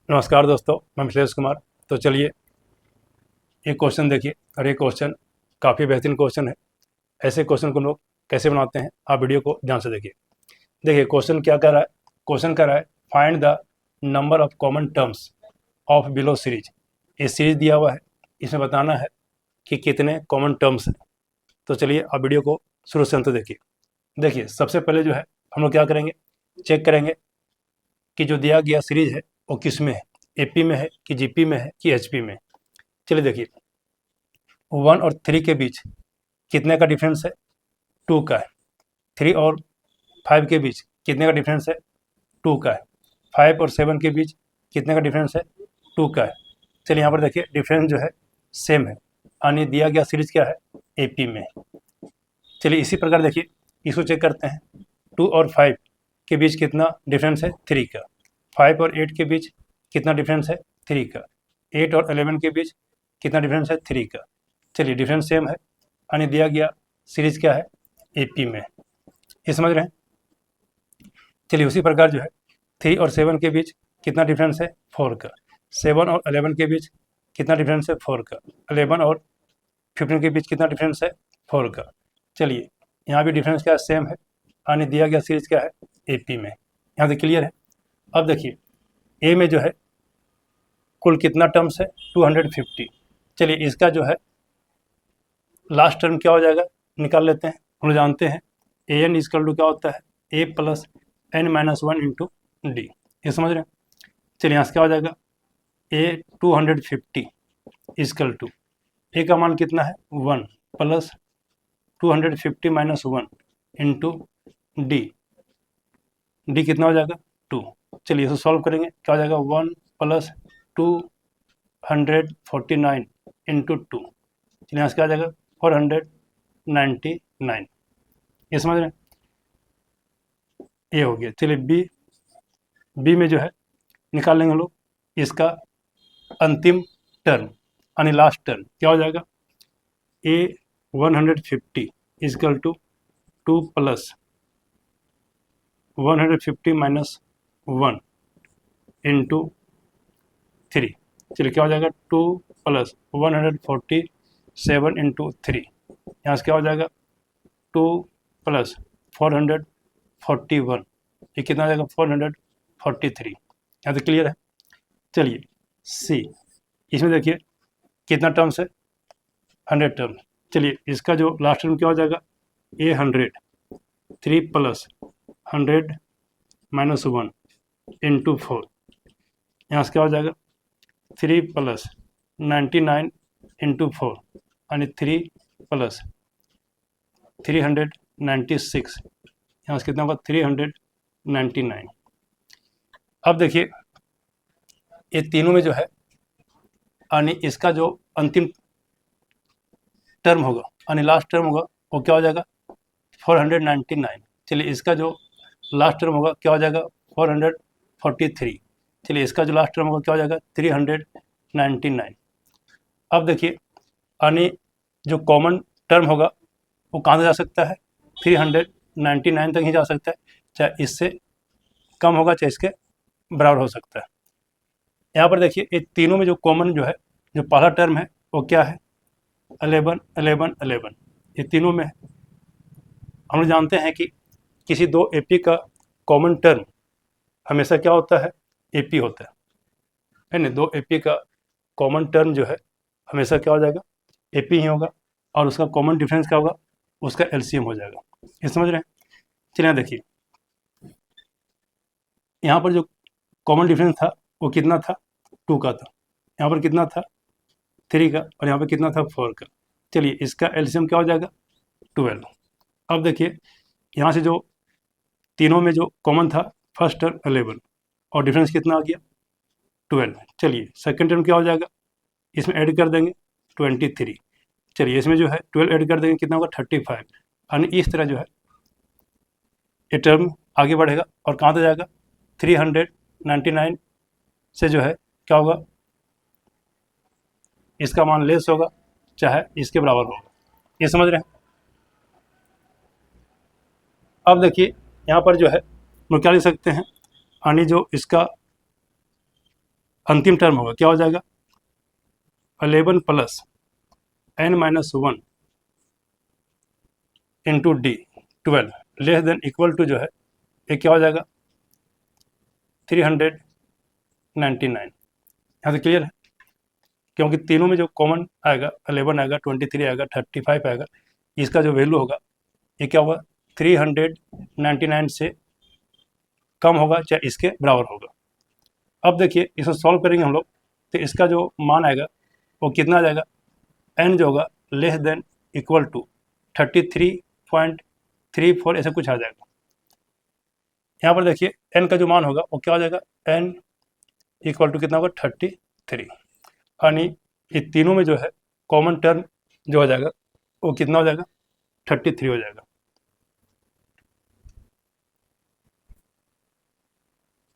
नमस्कार दोस्तों, मैं मिथिलेश कुमार। तो चलिए एक क्वेश्चन देखिए, और ये क्वेश्चन काफ़ी बेहतरीन क्वेश्चन है। ऐसे क्वेश्चन को लोग कैसे बनाते हैं, आप वीडियो को ध्यान से देखिए। देखिए क्वेश्चन क्या कर रहा है। क्वेश्चन कर रहा है find the number of common terms of below series. ये सीरीज दिया हुआ है, इसमें बताना है कि कितने कॉमन टर्म्स हैं। तो चलिए आप वीडियो को शुरू से अंत तक देखिए। देखिए सबसे पहले जो है हम लोग क्या करेंगे, चेक करेंगे कि जो दिया गया सीरीज है वो किस में है, एपी में है कि जीपी में है कि एचपी में है। चलिए देखिए 1 और 3 के बीच कितने का डिफरेंस है, 2 का है। 3 और 5 के बीच कितने का डिफरेंस है, 2 का है। 5 और 7 के बीच कितने का डिफरेंस है, 2 का है। चलिए यहाँ पर देखिए डिफरेंस जो है सेम है, यानी दिया गया सीरीज क्या है, एपी में है। चलिए इसी प्रकार देखिए इसको चेक करते हैं। 2 और 5 के बीच कितना डिफरेंस है, 3 का। 5 और 8 के बीच कितना डिफरेंस है, 3 का। 8 और 11 के बीच कितना डिफरेंस है, 3 का। चलिए डिफरेंस सेम है, यानी दिया गया सीरीज क्या है, एपी में है। ये समझ रहे हैं। चलिए उसी प्रकार जो है 3 और 7 के बीच कितना डिफरेंस है, 4 का। 7 और 11 के बीच कितना डिफरेंस है, 4 का। 11 और 15 के बीच कितना डिफरेंस है, 4 का। चलिए यहाँ भी डिफरेंस क्या है, सेम है, यानी दिया गया सीरीज क्या है, एपी में। यहाँ से क्लियर है। अब देखिए ए में जो है कुल कितना टर्म्स है, 250। चलिए इसका जो है लास्ट टर्म क्या हो जाएगा, निकाल लेते हैं। हम लोग जानते हैं ए एन इजकल टू क्या होता है, a plus n minus one into d. ये समझ रहे हैं। चलिए यहाँ से क्या हो जाएगा, ए 250 इजकल टू ए का मान कितना है, 1 plus 250 minus one into D. D कितना हो जाएगा, 2। चलिए इसे सॉल्व करेंगे, क्या हो जाएगा, 1 प्लस 249 इंटू 2। चलिए यहाँ से क्या आ जाएगा, 499। ये समझ रहे हैं। ये हो गया। चलिए बी में जो है निकाल लेंगे हम लोग इसका अंतिम टर्म, यानी लास्ट टर्म क्या हो जाएगा, a 150 equal to 2 plus 150 minus 1 into 3। चलिए क्या हो जाएगा, 2 प्लस 147 इंटू 3। यहाँ से क्या हो जाएगा, 2 प्लस 441, ये कितना आ जाएगा, 443। यहाँ से क्लियर है। चलिए सी, इसमें देखिए कितना टर्म्स है, 100 टर्म। चलिए इसका जो लास्ट टर्म क्या हो जाएगा, ए 100, 3 प्लस 100 माइनस 1 इंटू 4। यहाँ से क्या हो जाएगा, 3 प्लस 99 इंटू 4, यानी 3 प्लस 396। यहाँ से कितना होगा, 399। अब देखिए ये तीनों में जो है, यानी इसका जो अंतिम टर्म होगा, यानी लास्ट टर्म होगा, वो क्या हो जाएगा, 499। चलिए इसका जो लास्ट टर्म होगा क्या हो जाएगा, 443। चलिए इसका जो लास्ट टर्म होगा क्या हो जाएगा, 399। अब देखिए यानी जो कॉमन टर्म होगा वो कहाँ से जा सकता है, 399 तक ही जा सकता है। चाहे इससे कम होगा, चाहे इसके बराबर हो सकता है। यहाँ पर देखिए ये तीनों में जो कॉमन जो है, जो पहला टर्म है वो क्या है, 11 11 11। ये तीनों में है। हम लोग जानते हैं कि किसी दो एपी का कॉमन टर्म हमेशा क्या होता है, एपी होता है ना। दो एपी का कॉमन टर्म जो है हमेशा क्या हो जाएगा, एपी ही होगा, और उसका कॉमन डिफरेंस क्या होगा, उसका एलसीएम हो जाएगा। ये समझ रहे हैं। चलिए देखिए यहाँ पर जो कॉमन डिफरेंस था वो कितना था, 2 का था। यहाँ पर कितना था, 3 का, और यहाँ पर कितना था, 4 का। चलिए इसका एलसीएम क्या हो जाएगा, 12। अब देखिए यहाँ से जो तीनों में जो कॉमन था, फर्स्ट टर्म 11 और डिफरेंस कितना आ गया, 12। चलिए सेकंड टर्म क्या हो जाएगा, इसमें ऐड कर देंगे 23। चलिए इसमें जो है 12 ऐड कर देंगे, कितना होगा, 35। यानी इस तरह जो है ये टर्म आगे बढ़ेगा और कहाँ तक जाएगा, 399 से जो है क्या होगा, इसका मान लेस होगा, चाहे इसके बराबर होगा। ये समझ रहे हैं। अब देखिए यहाँ पर जो है हम क्या लिख सकते हैं, यानी जो इसका अंतिम टर्म होगा, क्या हो जाएगा 11 plus n-1 into d 12 less than equal to जो है ये क्या हो जाएगा 399। यहाँ से क्लियर है, क्योंकि तीनों में जो कॉमन आएगा 11 आएगा, 23 आएगा, 35 आएगा, इसका जो वैल्यू होगा ये क्या होगा 399 से कम होगा चाहे इसके बराबर होगा। अब देखिए इसको सॉल्व करेंगे हम लोग, तो इसका जो मान आएगा वो कितना आ जाएगा, n जो होगा लेस देन इक्वल टू 33.34 ऐसा कुछ आ जाएगा। यहाँ पर देखिए n का जो मान होगा वो क्या हो जाएगा, n इक्वल टू कितना होगा 33, यानी ये तीनों में जो है कॉमन टर्म जो हो जाएगा वो कितना हो जाएगा 33 हो जाएगा।